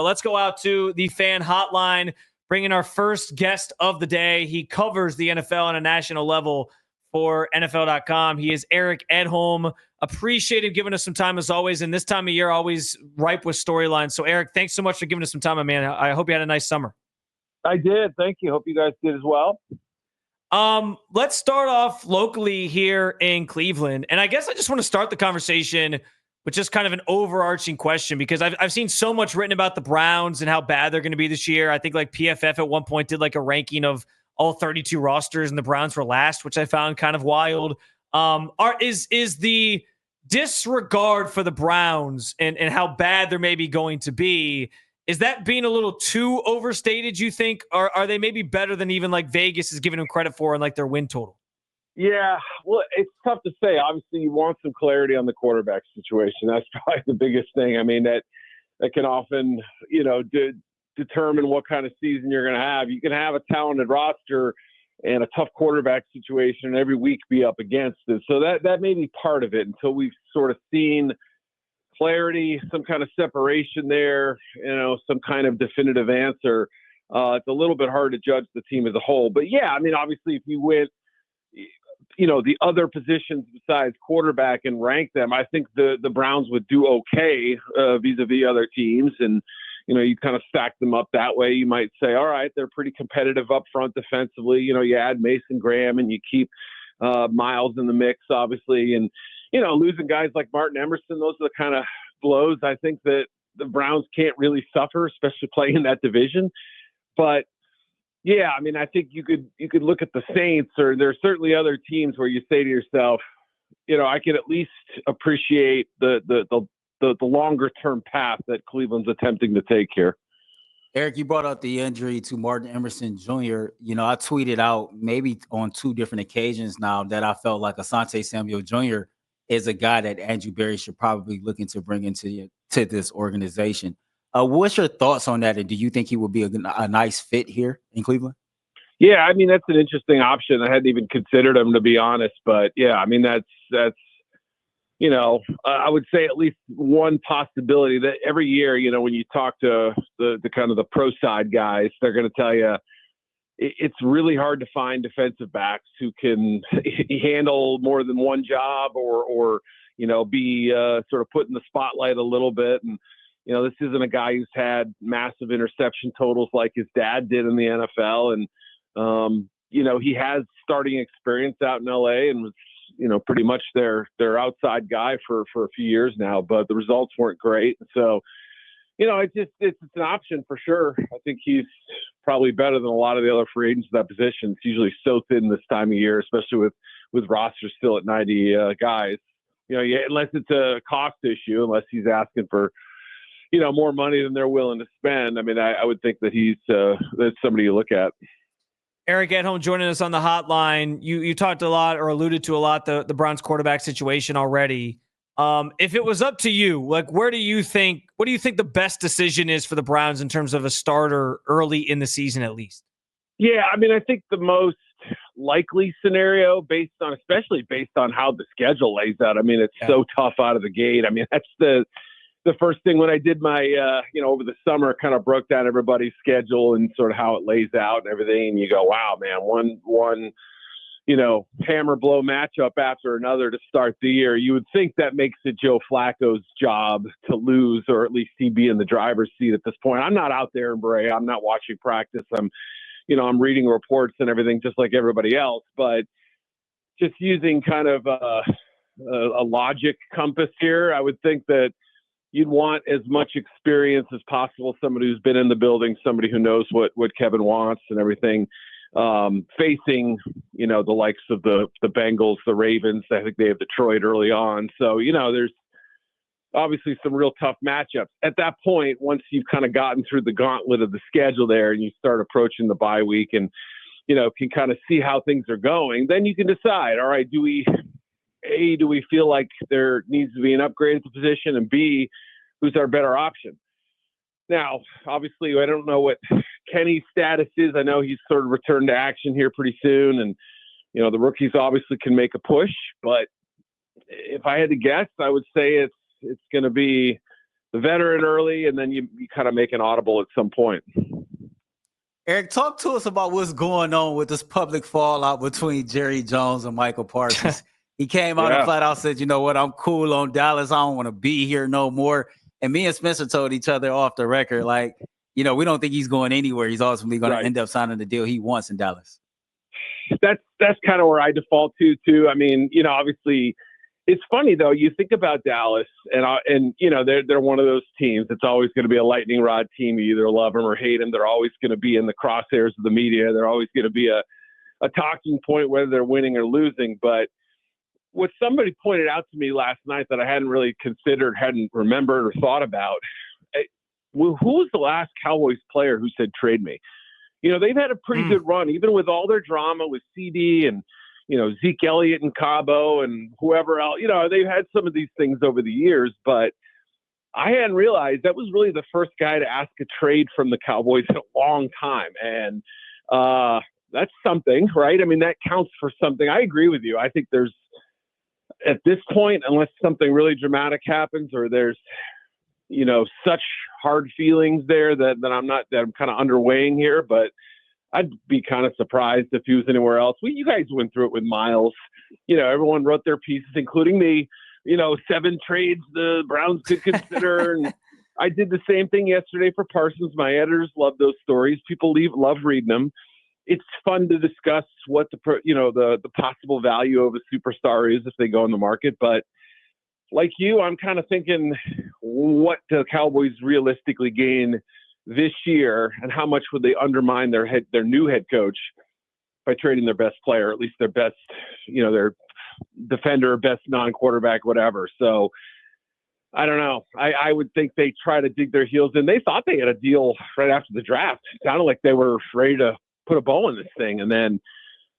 But let's go out to the fan hotline, bringing our first guest of the day. He covers the NFL on a national level for NFL.com. He is Eric Edholm. Appreciate him giving us some time as always. And this time of year, always ripe with storylines. So, Eric, thanks so much for giving us some time, my man. I hope you had a nice summer. I did. Thank you. Hope you guys did as well. Let's start off locally here in Cleveland. And I guess I just want to start the conversation with just kind of an overarching question, because I've seen so much written about the Browns and how bad they're going to be this year. I think like PFF at one point did like a ranking of all 32 rosters and the Browns were last, which I found kind of wild. Is the disregard for the Browns and how bad they're maybe going to be, is that being a little too overstated, you think? Or are they maybe better than even like Vegas is giving them credit for and like their win total? Yeah, well, it's tough to say. Obviously, you want some clarity on the quarterback situation. That's probably the biggest thing. I mean, that can often, determine what kind of season you're going to have. You can have a talented roster and a tough quarterback situation every week be up against it. So that may be part of it until we've sort of seen clarity, some kind of separation there, some kind of definitive answer. It's a little bit hard to judge the team as a whole. But, yeah, I mean, obviously, if you went, the other positions besides quarterback and rank them, I think the Browns would do okay vis-a-vis other teams. And, you kind of stack them up that way. You might say, all right, they're pretty competitive up front defensively. You add Mason Graham and you keep Myles in the mix, obviously. And, losing guys like Martin Emerson, those are the kind of blows I think that the Browns can't really suffer, especially playing in that division. But, yeah, I mean, I think you could look at the Saints, or there are certainly other teams where you say to yourself, I can at least appreciate the longer term path that Cleveland's attempting to take here. Eric, you brought up the injury to Martin Emerson Jr. I tweeted out maybe on 2 different occasions now that I felt like Asante Samuel Jr. is a guy that Andrew Berry should probably looking to bring into this organization. What's your thoughts on that? And do you think he would be a nice fit here in Cleveland? Yeah, I mean, that's an interesting option. I hadn't even considered him, to be honest. But, yeah, I mean, that's I would say at least one possibility that every year, when you talk to the kind of the pro side guys, they're going to tell you it's really hard to find defensive backs who can handle more than one job or be sort of put in the spotlight a little bit. And, this isn't a guy who's had massive interception totals like his dad did in the NFL. And, he has starting experience out in LA and was, pretty much their outside guy for a few years now, but the results weren't great. So, it's an option for sure. I think he's probably better than a lot of the other free agents in that position. It's usually so thin this time of year, especially with rosters still at 90 guys. Unless it's a cost issue, unless he's asking for, more money than they're willing to spend. I mean, I would think that that's somebody you look at. Eric Edholm joining us on the hotline. You talked a lot or alluded to a lot the Browns quarterback situation already. If it was up to you, like what do you think the best decision is for the Browns in terms of a starter early in the season at least? Yeah, I mean, I think the most likely scenario especially based on how the schedule lays out. I mean, it's so tough out of the gate. I mean, that's the first thing when I did my, over the summer, kind of broke down everybody's schedule and sort of how it lays out and everything. And you go, wow, man, one hammer blow matchup after another to start the year. You would think that makes it Joe Flacco's job to lose, or at least he'd be in the driver's seat at this point. I'm not out there in Bray. I'm not watching practice. I'm reading reports and everything just like everybody else, but just using kind of a logic compass here, I would think that you'd want as much experience as possible, somebody who's been in the building, somebody who knows what Kevin wants and everything, facing, the likes of the Bengals, the Ravens. I think they have Detroit early on. So, there's obviously some real tough matchups. At that point, once you've kind of gotten through the gauntlet of the schedule there and you start approaching the bye week and, can kind of see how things are going, then you can decide, all right, do we feel like there needs to be an upgrade at the position, and B, who's our better option? Now, obviously, I don't know what Kenny's status is. I know he's sort of returned to action here pretty soon, and the rookies obviously can make a push. But if I had to guess, I would say it's going to be veteran early, and then you kind of make an audible at some point. Eric, talk to us about what's going on with this public fallout between Jerry Jones and Michael Parsons. He came out and flat out said, you know what, I'm cool on Dallas. I don't want to be here no more. And me and Spencer told each other off the record, like, you know, we don't think he's going anywhere. He's ultimately going to end up signing the deal he wants in Dallas. That's kind of where I default to, too. I mean, you know, obviously, it's funny, though. You think about Dallas, and you know, they're one of those teams. It's always going to be a lightning rod team. You either love them or hate them. They're always going to be in the crosshairs of the media. They're always going to be a talking point, whether they're winning or losing. But what somebody pointed out to me last night that I hadn't really considered, hadn't remembered or thought about, who was the last Cowboys player who said, trade me? You know, they've had a pretty good run, even with all their drama with CD and, you know, Zeke Elliott and Cabo and whoever else. You know, they've had some of these things over the years, but I hadn't realized that was really the first guy to ask a trade from the Cowboys in a long time. And that's something, right? I mean, that counts for something. I agree with you. I think there's, at this point, unless something really dramatic happens or there's, you know, such hard feelings there that I'm kind of underweighing here, but I'd be kind of surprised if he was anywhere else. You guys went through it with Myles. You know, everyone wrote their pieces, including me, you know, 7 trades the Browns could consider. And I did the same thing yesterday for Parsons. My editors love those stories. People love reading them. It's fun to discuss what the possible value of a superstar is if they go in the market. But like you, I'm kind of thinking, what do Cowboys realistically gain this year, and how much would they undermine their new head coach by trading their best player, at least their best, you know, their defender, best non-quarterback, whatever. So I don't know. I would think they try to dig their heels in. They thought they had a deal right after the draft. It sounded like they were ready to put a bow in this thing, and then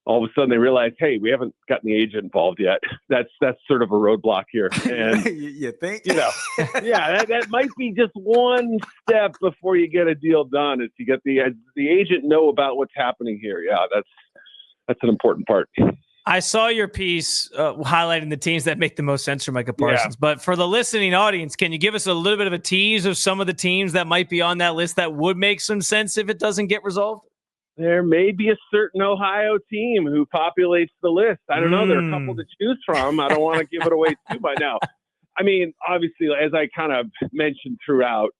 all of a sudden they realized, hey, we haven't gotten the agent involved yet. That's sort of a roadblock here. And you think? You know, yeah, that might be just one step before you get a deal done, is to get the agent know about what's happening here. Yeah, that's an important part. I saw your piece highlighting the teams that make the most sense for Micah Parsons. Yeah. But for the listening audience, can you give us a little bit of a tease of some of the teams that might be on that list that would make some sense if it doesn't get resolved? There may be a certain Ohio team who populates the list. I don't know. There are a couple to choose from. I don't want to give it away too by now. I mean, obviously, as I kind of mentioned throughout,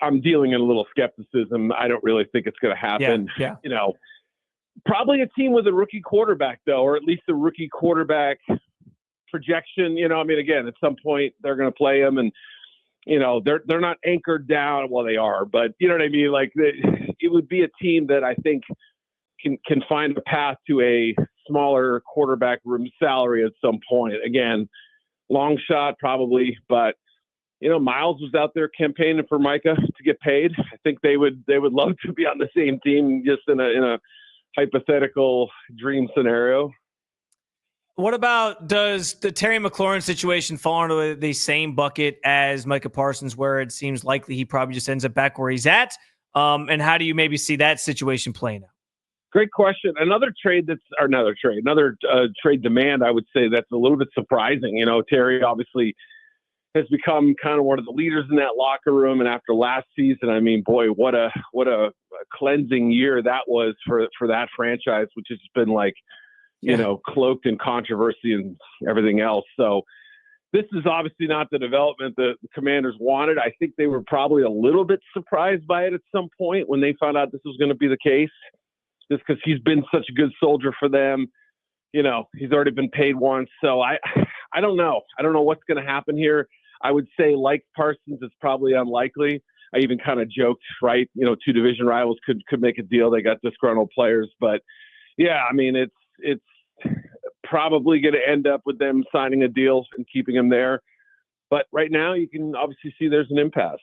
I'm dealing in a little skepticism. I don't really think it's going to happen. Yeah. You know, probably a team with a rookie quarterback, though, or at least a rookie quarterback projection. You know, I mean, again, at some point they're going to play him, and you know, they're not anchored down. Well, they are, but you know what I mean? Like, it would be a team that I think can find a path to a smaller quarterback room salary at some point. Again, long shot probably, but you know, Myles was out there campaigning for Micah to get paid. I think they would love to be on the same team, just in a hypothetical dream scenario. What about, does the Terry McLaurin situation fall into the same bucket as Micah Parsons, where it seems likely he probably just ends up back where he's at? And how do you maybe see that situation playing out? Great question. Another trade demand, I would say, that's a little bit surprising. You know, Terry obviously has become kind of one of the leaders in that locker room. And after last season, I mean, boy, what a cleansing year that was for that franchise, which has been like, you know, cloaked in controversy and everything else. So this is obviously not the development that the Commanders wanted. I think they were probably a little bit surprised by it at some point when they found out this was going to be the case, just because he's been such a good soldier for them. You know, he's already been paid once. So I don't know. I don't know what's going to happen here. I would say, like Parsons, it's probably unlikely. I even kind of joked, right? You know, 2 division rivals could make a deal. They got disgruntled players. But yeah, I mean, it's probably going to end up with them signing a deal and keeping him there. But right now, you can obviously see there's an impasse.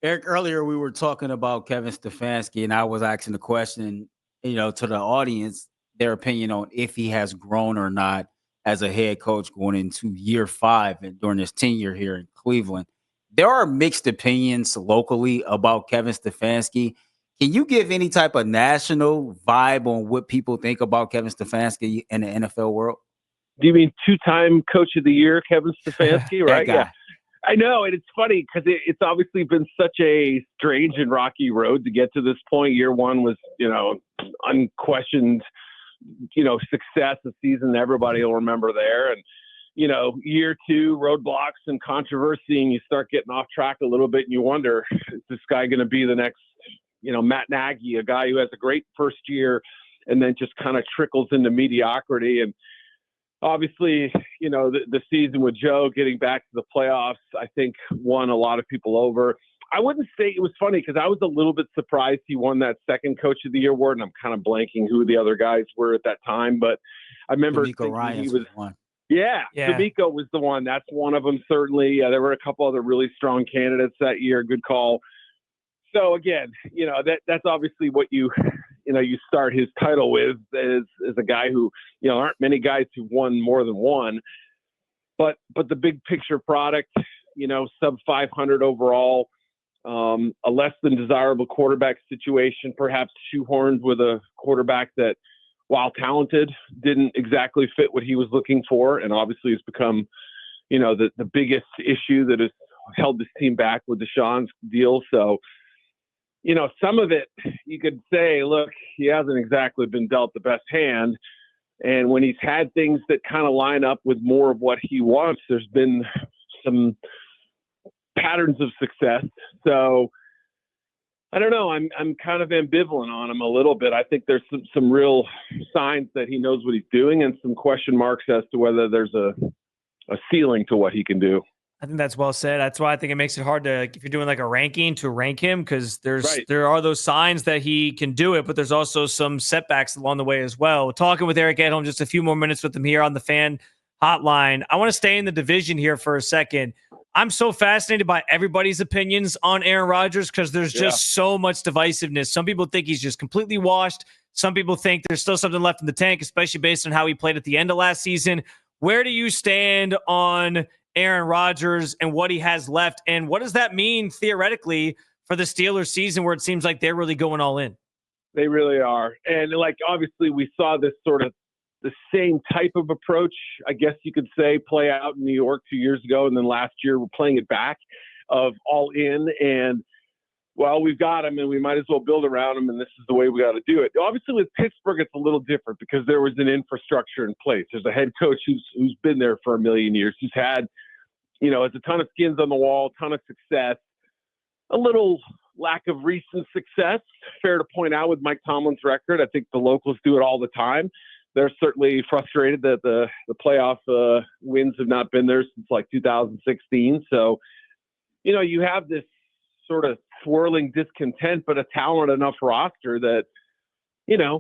Eric, earlier we were talking about Kevin Stfansky, and I was asking the question, you know, to the audience, their opinion on if he has grown or not as a head coach going into year 5 and during his tenure here in Cleveland. There are mixed opinions locally about Kevin Stfansky. Can you give any type of national vibe on what people think about Kevin Stfansky in the NFL world? Do you mean 2-time Coach of the Year, Kevin Stefanski, right? Yeah. I know, and it's funny because it's obviously been such a strange and rocky road to get to this point. Year one was, unquestioned, success, a season everybody will remember there. And, year two, roadblocks and controversy, and you start getting off track a little bit, and you wonder, is this guy going to be the next, Matt Nagy, a guy who has a great first year and then just kind of trickles into mediocrity? And obviously, the season with Joe getting back to the playoffs, I think won a lot of people over. I wouldn't say it was funny because I was a little bit surprised he won that second Coach of the Year award, and I'm kind of blanking who the other guys were at that time. But I remember Ryan he was one. Yeah, D'Amico was the one. That's one of them, certainly. There were a couple other really strong candidates that year. Good call. So, again, that's obviously what you start his title with is a guy who, aren't many guys who won more than one. But the big picture product, sub 500 overall, a less than desirable quarterback situation, perhaps shoehorned with a quarterback that, while talented, didn't exactly fit what he was looking for, and obviously has become, the biggest issue that has held this team back with Deshaun's deal. So, some of it you could say, look, he hasn't exactly been dealt the best hand, and when he's had things that kind of line up with more of what he wants, there's been some patterns of success. So, I don't know. I'm kind of ambivalent on him a little bit. I think there's some real signs that he knows what he's doing, and some question marks as to whether there's a ceiling to what he can do. I think that's well said. That's why I think it makes it hard to, if you're doing like a ranking, to rank him, because there are those signs that he can do it, but there's also some setbacks along the way as well. Talking with Eric Edholm, just a few more minutes with him here on the Fan Hotline. I want to stay in the division here for a second. I'm so fascinated by everybody's opinions on Aaron Rodgers because there's just so much divisiveness. Some people think he's just completely washed. Some people think there's still something left in the tank, especially based on how he played at the end of last season. Where do you stand on Aaron Rodgers and what he has left? And what does that mean theoretically for the Steelers season, where it seems like they're really going all in? They really are. And obviously we saw this sort of the same type of approach, I guess you could say, play out in New York 2 years ago. And then last year we're playing it back of all in. And, well, we've got him and we might as well build around him. And this is the way we got to do it. Obviously with Pittsburgh, it's a little different because there was an infrastructure in place. There's a head coach who's been there for a million years, who's had, it's a ton of skins on the wall, ton of success, a little lack of recent success. Fair to point out with Mike Tomlin's record. I think the locals do it all the time. They're certainly frustrated that the playoff wins have not been there since 2016. So, you have this sort of swirling discontent, but a talented enough roster that,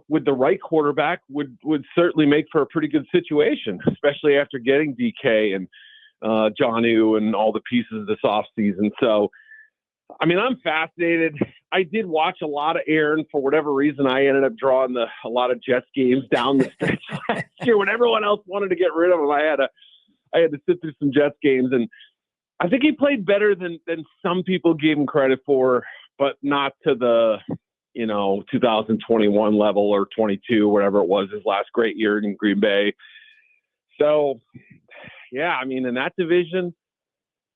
with the right quarterback would certainly make for a pretty good situation, especially after getting DK and Jonnu and all the pieces this offseason. So, I'm fascinated. I did watch a lot of Aaron. For whatever reason, I ended up drawing a lot of Jets games down the stretch last year when everyone else wanted to get rid of him. I had to sit through some Jets games, and I think he played better than some people gave him credit for, but not to the 2021 level or 22, whatever it was, his last great year in Green Bay. So, yeah, in that division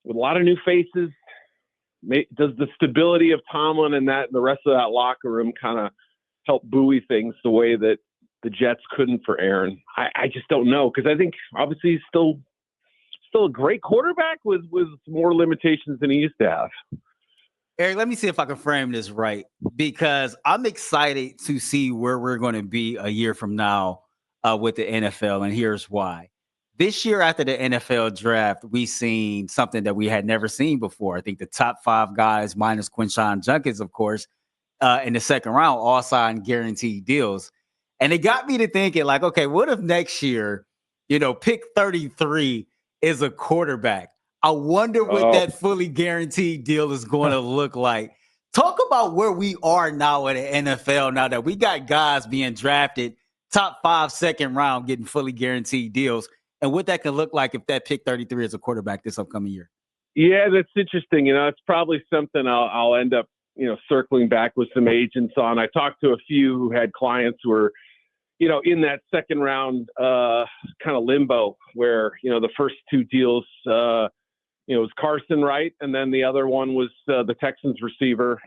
with a lot of new faces, does the stability of Tomlin and the rest of that locker room kind of help buoy things the way that the Jets couldn't for Aaron? I just don't know, because I think obviously he's still a great quarterback with more limitations than he used to have. Eric, let me see if I can frame this right, because I'm excited to see where we're going to be a year from now with the NFL, and here's why. This year after the NFL draft, we've seen something that we had never seen before. I think the top 5 guys, minus Quinshon Judkins, of course, in the second round, all signed guaranteed deals. And it got me to thinking, okay, what if next year, pick 33 is a quarterback? I wonder what that fully guaranteed deal is going to look like. Talk about where we are now in the NFL, now that we got guys being drafted, top 5 second round, getting fully guaranteed deals, and what that can look like if that pick 33 is a quarterback this upcoming year. Yeah, that's interesting. It's probably something I'll end up, circling back with some agents on. I talked to a few who had clients who were, in that second round kind of limbo where, the first 2 deals it was Carson, right? And then the other one was the Texans receiver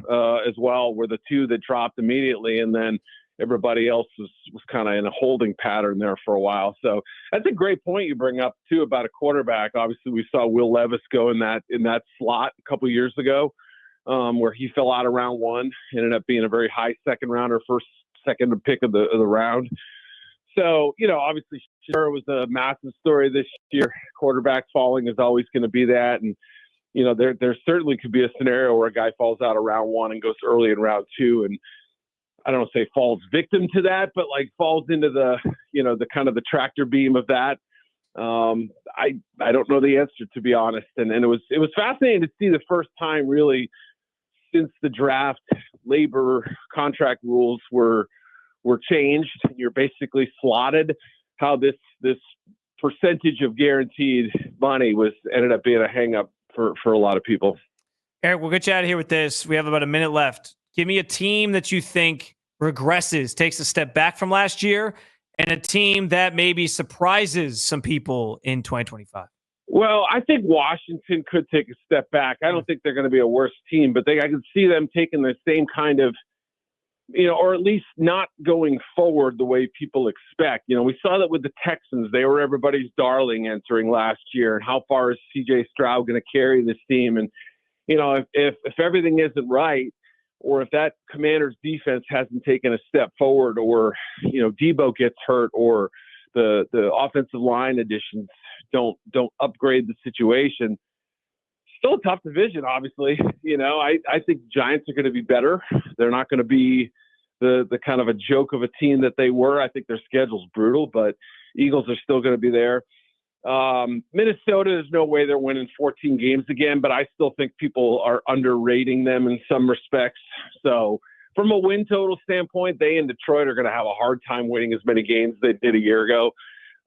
as well, were the two that dropped immediately. And then everybody else was kind of in a holding pattern there for a while. So that's a great point you bring up too about a quarterback. Obviously we saw Will Levis go in that slot a couple years ago where he fell out of round one, ended up being a very high second rounder, second pick of the round. So, obviously Shedeur was a massive story this year. Quarterback falling is always going to be that. And, there certainly could be a scenario where a guy falls out of round one and goes early in round two. And I don't say falls victim to that, but like falls into the, the kind of the tractor beam of that. I don't know the answer, to be honest. And it was fascinating to see the first time really since the draft labor contract rules were changed. You're basically slotted, how this percentage of guaranteed money ended up being a hang up for a lot of people. Eric, we'll get you out of here with this. We have about a minute left. Give me a team that you think regresses, takes a step back from last year, and a team that maybe surprises some people in 2025. Well, I think Washington could take a step back. I don't think they're going to be a worse team, but I could see them taking the same kind of, or at least not going forward the way people expect. We saw that with the Texans. They were everybody's darling entering last year. And how far is C.J. Stroud going to carry this team? And, if everything isn't right, or if that Commander's defense hasn't taken a step forward, or, Debo gets hurt, or the offensive line additions don't upgrade the situation, still a tough division, obviously. I think Giants are going to be better. They're not going to be the kind of a joke of a team that they were. I think their schedule's brutal, but Eagles are still going to be there. Minnesota, there's no way they're winning 14 games again, but I still think people are underrating them in some respects. So from a win total standpoint, they in Detroit are going to have a hard time winning as many games as they did a year ago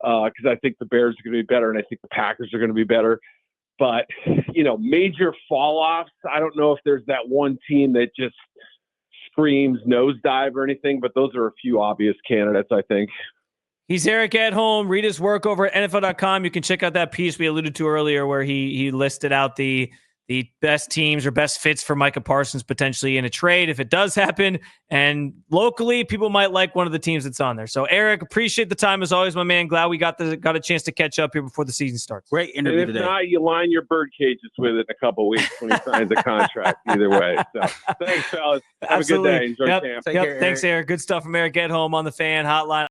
because I think the Bears are going to be better and I think the Packers are going to be better. But, major fall-offs, I don't know if there's that one team that just screams nosedive or anything, but those are a few obvious candidates, I think. He's Eric Edholm. Read his work over at NFL.com. You can check out that piece we alluded to earlier where he listed out the best teams or best fits for Micah Parsons potentially in a trade if it does happen. And locally, people might like one of the teams that's on there. So, Eric, appreciate the time as always, my man. Glad we got a chance to catch up here before the season starts. Great interview and if today. not, you line your bird cages with it in a couple of weeks when he signs a contract. Either way. So, thanks, fellas. Have Absolutely. a good day. Enjoy camp. Thanks, Eric. Good stuff from Eric Edholm on the Fan Hotline.